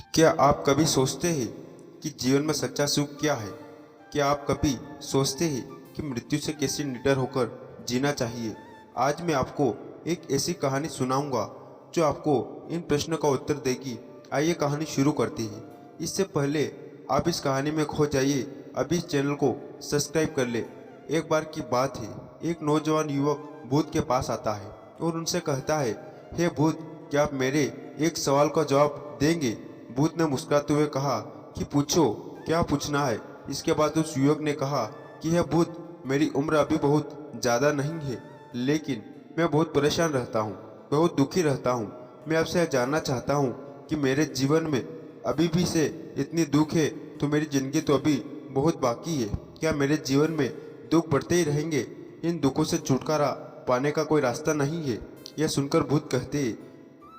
क्या आप कभी सोचते हैं कि जीवन में सच्चा सुख क्या है? क्या आप कभी सोचते हैं कि मृत्यु से कैसे निडर होकर जीना चाहिए? आज मैं आपको एक ऐसी कहानी सुनाऊंगा जो आपको इन प्रश्नों का उत्तर देगी। आइए कहानी शुरू करते हैं। इससे पहले आप इस कहानी में खो जाइए, अभी इस चैनल को सब्सक्राइब कर ले। एक बार की बात है, एक नौजवान युवक भूत के पास आता है और उनसे कहता है, हे भूत, क्या आप मेरे एक सवाल का जवाब देंगे? भूत ने मुस्कुराते हुए कहा कि पूछो, क्या पूछना है? इसके बाद उस युवक ने कहा कि हे भूत, मेरी उम्र अभी बहुत ज़्यादा नहीं है, लेकिन मैं बहुत परेशान रहता हूँ, बहुत दुखी रहता हूँ। मैं आपसे यह जानना चाहता हूँ कि मेरे जीवन में अभी भी से इतनी दुख है, तो मेरी ज़िंदगी तो अभी बहुत बाकी है। क्या मेरे जीवन में दुख बढ़ते ही रहेंगे? इन दुखों से छुटकारा पाने का कोई रास्ता नहीं है? यह सुनकर भूत कहते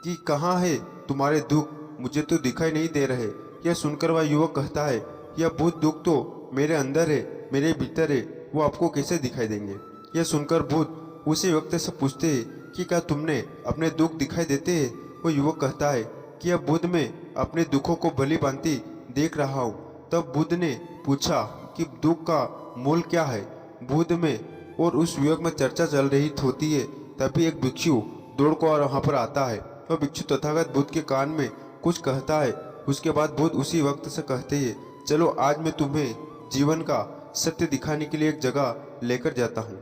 कि कहाँ है तुम्हारे दुख? मुझे तो दिखाई नहीं दे रहे। यह सुनकर वह युवक कहता है, यह भूत दुख तो मेरे अंदर है, मेरे भीतर है, वो आपको कैसे दिखाई देंगे? यह सुनकर भूत उसी व्यक्ति से पूछते हैं कि क्या तुमने अपने दुख दिखाई देते हैं? वो युवक कहता है कि यह बुद्ध में अपने दुखों को भली भांति देख रहा हूँ। तब बुद्ध ने पूछा कि दुख का मूल क्या है? बुद्ध में और उस युवक में चर्चा चल रही होती है, तभी एक भिक्षु दौड़ कर वहाँ पर आता है। वह भिक्षु तथागत बुद्ध के कान में कुछ कहता है। उसके बाद बुद्ध उसी वक्त से कहते हैं, चलो आज मैं तुम्हें जीवन का सत्य दिखाने के लिए एक जगह लेकर जाता हूँ।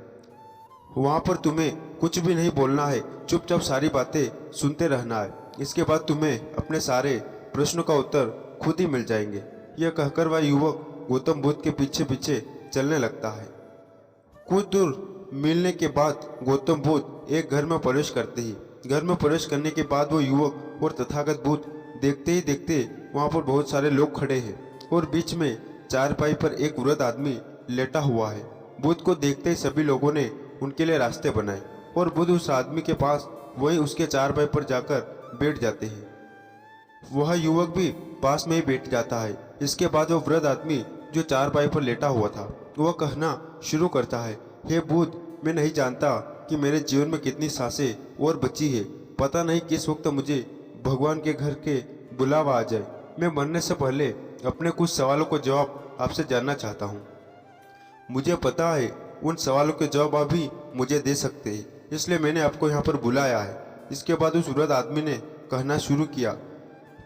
वहाँ पर तुम्हें कुछ भी नहीं बोलना है, चुपचाप सारी बातें सुनते रहना है। इसके बाद तुम्हें अपने सारे प्रश्नों का उत्तर खुद ही मिल जाएंगे। यह कहकर वह युवक गौतम बुद्ध के पीछे पीछे चलने लगता है। कुछ दूर मिलने के बाद गौतम बुद्ध एक घर में प्रवेश करते ही घर में प्रवेश करने के बाद वो युवक और तथागत बुद्ध देखते ही देखते वहाँ पर बहुत सारे लोग खड़े हैं और बीच में चारपाई पर एक वृद्ध आदमी लेटा हुआ है। बुद्ध को देखते ही सभी लोगों ने उनके लिए रास्ते बनाए और बुद्ध उस आदमी के पास वही उसके चारपाई पर जाकर बैठ जाते हैं। वह युवक भी पास में ही बैठ जाता है। इसके बाद वो वृद्ध आदमी जो चारपाई पर लेटा हुआ था, वह कहना शुरू करता है, हे बुद्ध, मैं नहीं जानता कि मेरे जीवन में कितनी सांसें और बची है। पता नहीं किस वक्त मुझे भगवान के घर के बुलावा आ जाए। मैं मरने से पहले अपने कुछ सवालों को जवाब आपसे जानना चाहता हूँ। मुझे पता है उन सवालों के जवाब आप भी मुझे दे सकते हैं, इसलिए मैंने आपको यहाँ पर बुलाया है। इसके बाद उस वृद्ध आदमी ने कहना शुरू किया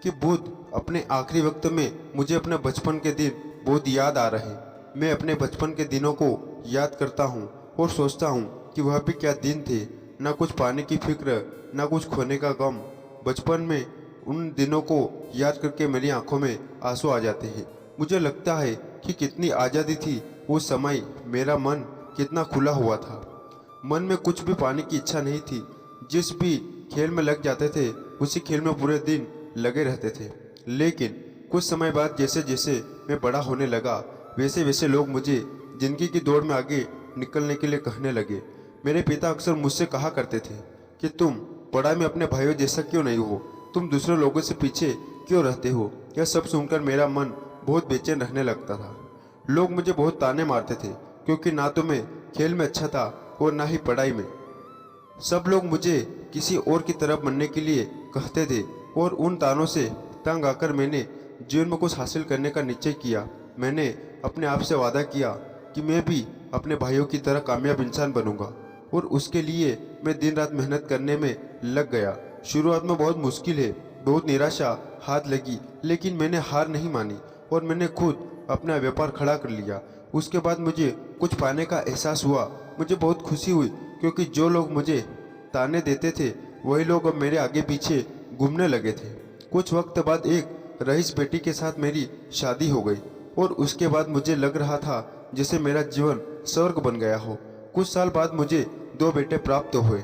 कि बुद्ध, अपने आखिरी वक्त में मुझे अपने बचपन के दिन बहुत याद आ रहे। मैं अपने बचपन के दिनों को याद करता हूँ और सोचता हूँ कि वह भी क्या दिन थे। ना कुछ पाने की फिक्र, ना कुछ खोने का गम। बचपन में उन दिनों को याद करके मेरी आंखों में आंसू आ जाते हैं। मुझे लगता है कि कितनी आज़ादी थी उस समय। मेरा मन कितना खुला हुआ था। मन में कुछ भी पाने की इच्छा नहीं थी। जिस भी खेल में लग जाते थे, उसी खेल में पूरे दिन लगे रहते थे। लेकिन कुछ समय बाद जैसे जैसे मैं बड़ा होने लगा, वैसे वैसे लोग मुझे जिंदगी की दौड़ में आगे निकलने के लिए कहने लगे। मेरे पिता अक्सर मुझसे कहा करते थे कि तुम पढ़ाई में अपने भाइयों जैसा क्यों नहीं हो, तुम दूसरे लोगों से पीछे क्यों रहते हो। यह सब सुनकर मेरा मन बहुत बेचैन रहने लगता था। लोग मुझे बहुत ताने मारते थे, क्योंकि ना तो मैं खेल में अच्छा था और ना ही पढ़ाई में। सब लोग मुझे किसी और की तरफ बनने के लिए कहते थे और उन तानों से तंग आकर मैंने जीवन में कुछ हासिल करने का निश्चय किया। मैंने अपने आप से वादा किया कि मैं भी अपने भाइयों की तरह कामयाब इंसान बनूंगा और उसके लिए मैं दिन रात मेहनत करने में लग गया। शुरुआत में बहुत मुश्किल है, बहुत निराशा हाथ लगी, लेकिन मैंने हार नहीं मानी और मैंने खुद अपना व्यापार खड़ा कर लिया। उसके बाद मुझे कुछ पाने का एहसास हुआ। मुझे बहुत खुशी हुई, क्योंकि जो लोग मुझे ताने देते थे वही लोग अब मेरे आगे पीछे घूमने लगे थे। कुछ वक्त बाद एक रईस बेटी के साथ मेरी शादी हो गई और उसके बाद मुझे लग रहा था जैसे मेरा जीवन स्वर्ग बन गया हो। कुछ साल बाद मुझे 2 बेटे प्राप्त हुए।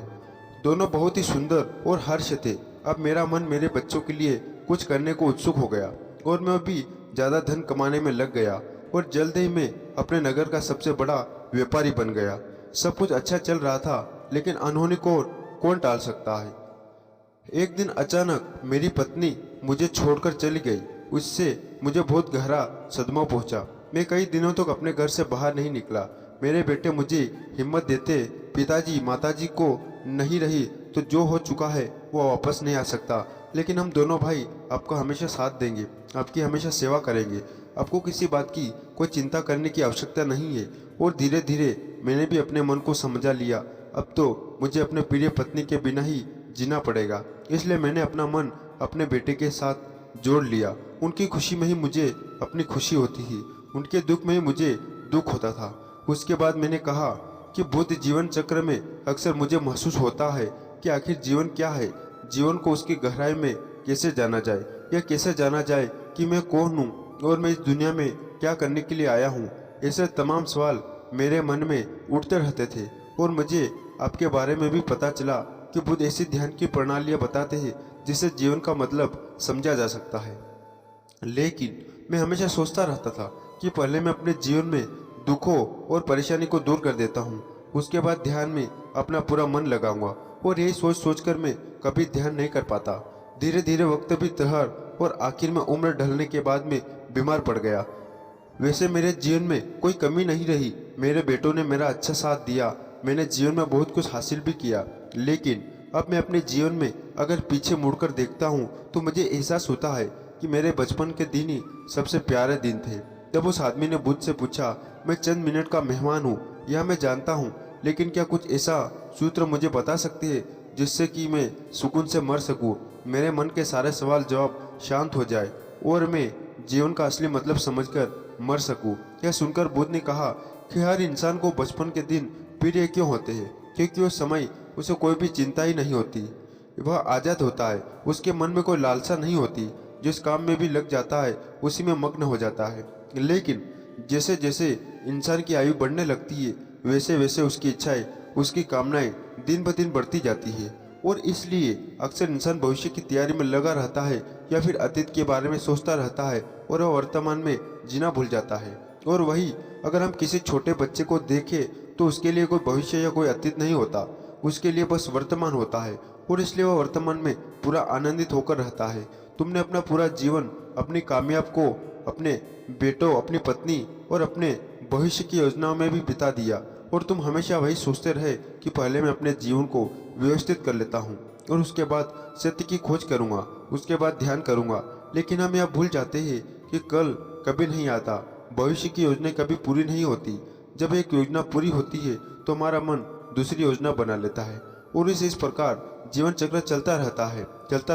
दोनों बहुत ही सुंदर और हर्ष थे। अब मेरा मन मेरे बच्चों के लिए कुछ करने को उत्सुक हो गया और मैं भी ज़्यादा धन कमाने में लग गया और जल्द ही मैं अपने नगर का सबसे बड़ा व्यापारी बन गया। सब कुछ अच्छा चल रहा था, लेकिन अनहोनी को कौन टाल सकता है। एक दिन अचानक मेरी पत्नी मुझे छोड़कर चली गई। उससे मुझे बहुत गहरा सदमा पहुंचा। मैं कई दिनों तक अपने घर से बाहर नहीं निकला। मेरे बेटे मुझे हिम्मत देते, पिताजी माताजी को नहीं रही तो जो हो चुका है वो वापस नहीं आ सकता। लेकिन हम दोनों भाई आपका हमेशा साथ देंगे, आपकी हमेशा सेवा करेंगे। आपको किसी बात की कोई चिंता करने की आवश्यकता नहीं है। और धीरे धीरे मैंने भी अपने मन को समझा लिया। अब तो मुझे अपने प्रिय पत्नी के बिना ही जीना पड़ेगा, इसलिए मैंने अपना मन अपने बेटे के साथ जोड़ लिया। उनकी खुशी में ही मुझे अपनी खुशी होती थी, उनके दुख में ही मुझे दुख होता था। उसके बाद मैंने कहा कि बुद्ध जीवन चक्र में अक्सर मुझे महसूस होता है कि आखिर जीवन क्या है, जीवन को उसकी गहराई में कैसे जाना जाए, या कैसे जाना जाए कि मैं कौन हूँ और मैं इस दुनिया में क्या करने के लिए आया हूँ। ऐसे तमाम सवाल मेरे मन में उठते रहते थे। और मुझे आपके बारे में भी पता चला कि बुद्ध ऐसी ध्यान की प्रणालियाँ बताते हैं जिससे जीवन का मतलब समझा जा सकता है। लेकिन मैं हमेशा सोचता रहता था कि पहले मैं अपने जीवन में दुखों और परेशानी को दूर कर देता हूँ, उसके बाद ध्यान में अपना पूरा मन लगाऊंगा। और यही सोच सोचकर मैं कभी ध्यान नहीं कर पाता। धीरे धीरे वक्त भी त्योहार और आखिर में उम्र ढलने के बाद में बीमार पड़ गया। वैसे मेरे जीवन में कोई कमी नहीं रही, मेरे बेटों ने मेरा अच्छा साथ दिया, मैंने जीवन में बहुत कुछ हासिल भी किया। लेकिन अब मैं अपने जीवन में अगर पीछे मुड़कर देखता हूँ तो मुझे एहसास होता है कि मेरे बचपन के दिन ही सबसे प्यारे दिन थे। तब उस आदमी ने बुद्ध से पूछा, मैं चंद मिनट का मेहमान हूँ, यह मैं जानता हूँ, लेकिन क्या कुछ ऐसा सूत्र मुझे बता सकते हैं जिससे कि मैं सुकून से मर सकूँ, मेरे मन के सारे सवाल जवाब शांत हो जाए और मैं जीवन का असली मतलब समझकर मर सकूँ। यह सुनकर बुद्ध ने कहा कि हर इंसान को बचपन के दिन प्रिय क्यों होते हैं, क्योंकि उस समय उसे कोई भी चिंता ही नहीं होती, वह आज़ाद होता है, उसके मन में कोई लालसा नहीं होती, जिस काम में भी लग जाता है उसी में मग्न हो जाता है। लेकिन जैसे जैसे इंसान की आयु बढ़ने लगती है वैसे वैसे उसकी इच्छाएं, उसकी कामनाएं दिन ब दिन बढ़ती जाती है। और इसलिए अक्सर इंसान भविष्य की तैयारी में लगा रहता है या फिर अतीत के बारे में सोचता रहता है और वह वर्तमान में जीना भूल जाता है। और वही अगर हम किसी छोटे बच्चे को देखें तो उसके लिए कोई भविष्य या कोई अतीत नहीं होता, उसके लिए बस वर्तमान होता है और इसलिए वह वर्तमान में पूरा आनंदित होकर रहता है। तुमने अपना पूरा जीवन अपनी कामयाब को अपने बेटों, अपनी पत्नी और अपने भविष्य की योजनाओं में भी बिता दिया और तुम हमेशा वही सोचते रहे कि पहले मैं अपने जीवन को व्यवस्थित कर लेता हूँ और उसके बाद सत्य की खोज करूँगा, उसके बाद ध्यान करूँगा। लेकिन हम यह भूल जाते हैं कि कल कभी नहीं आता, भविष्य की योजना कभी पूरी नहीं होती। जब एक योजना पूरी होती है तो हमारा मन दूसरी योजना बना लेता है और इस प्रकार जीवन चक्र चलता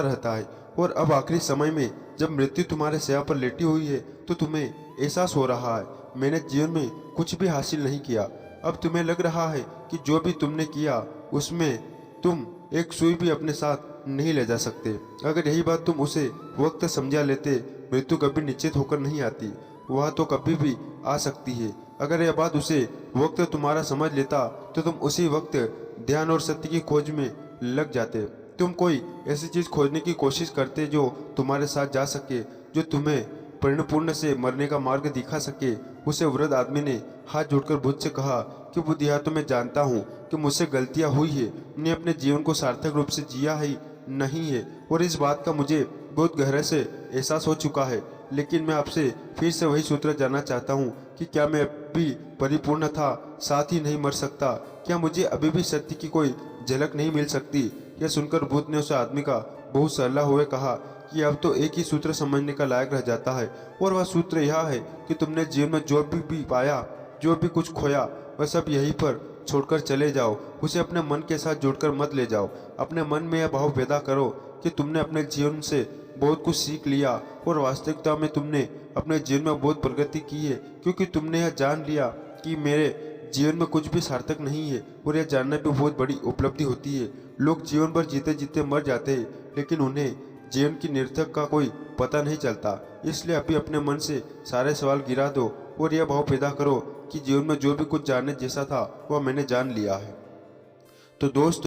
रहता है। और अब आखिरी समय में जब मृत्यु तुम्हारे सेवा पर लेटी हुई है तो तुम्हें एहसास हो रहा है, मैंने जीवन में कुछ भी हासिल नहीं किया। अब तुम्हें लग रहा है कि जो भी तुमने किया उसमें तुम एक सुई भी अपने साथ नहीं ले जा सकते। अगर यही बात तुम उसे वक्त समझा लेते, मृत्यु कभी निश्चित होकर नहीं आती, वह तो कभी भी आ सकती है। अगर यह बात उसे वक्त तुम्हारा समझ लेता तो तुम उसी वक्त ध्यान और सत्य की खोज में लग जाते। तुम कोई ऐसी चीज खोजने की कोशिश करते जो तुम्हारे साथ जा सके, जो तुम्हें परिपूर्ण से मरने का मार्ग दिखा सके। उसे वृद्ध आदमी ने हाथ जोड़कर बुद्ध से कहा कि बुद्ध, यह तो मैं जानता हूँ कि मुझसे गलतियाँ हुई है, मैंने अपने जीवन को सार्थक रूप से जिया ही नहीं है और इस बात का मुझे बहुत गहरे से एहसास हो चुका है। लेकिन मैं आपसे फिर से वही सूत्र जानना चाहता हूँ कि क्या मैं भी परिपूर्ण था, साथ ही नहीं मर सकता? क्या मुझे अभी भी सत्य की कोई झलक नहीं मिल सकती? यह सुनकर बुद्ध ने उस आदमी का बहुत सरला हुए कहा कि अब तो एक ही सूत्र समझने का लायक रह जाता है और वह सूत्र यह है कि तुमने जीवन में जो भी पाया, जो भी कुछ खोया, वह सब यहीं पर छोड़कर चले जाओ। उसे अपने मन के साथ जोड़कर मत ले जाओ। अपने मन में यह भाव पैदा करो कि तुमने अपने जीवन से बहुत कुछ सीख लिया और वास्तविकता में तुमने अपने जीवन में बहुत प्रगति की है, क्योंकि तुमने यह जान लिया कि मेरे जीवन में कुछ भी सार्थक नहीं है। और यह जानना भी बहुत बड़ी उपलब्धि होती है। लोग जीवन भर जीते जीते मर जाते हैं, लेकिन उन्हें जीवन की निरर्थक का कोई पता नहीं चलता। इसलिए अभी अपने मन से सारे सवाल गिरा दो और यह भाव पैदा करो कि जीवन में जो भी कुछ जानने जैसा था वह मैंने जान लिया है। तो दोस्त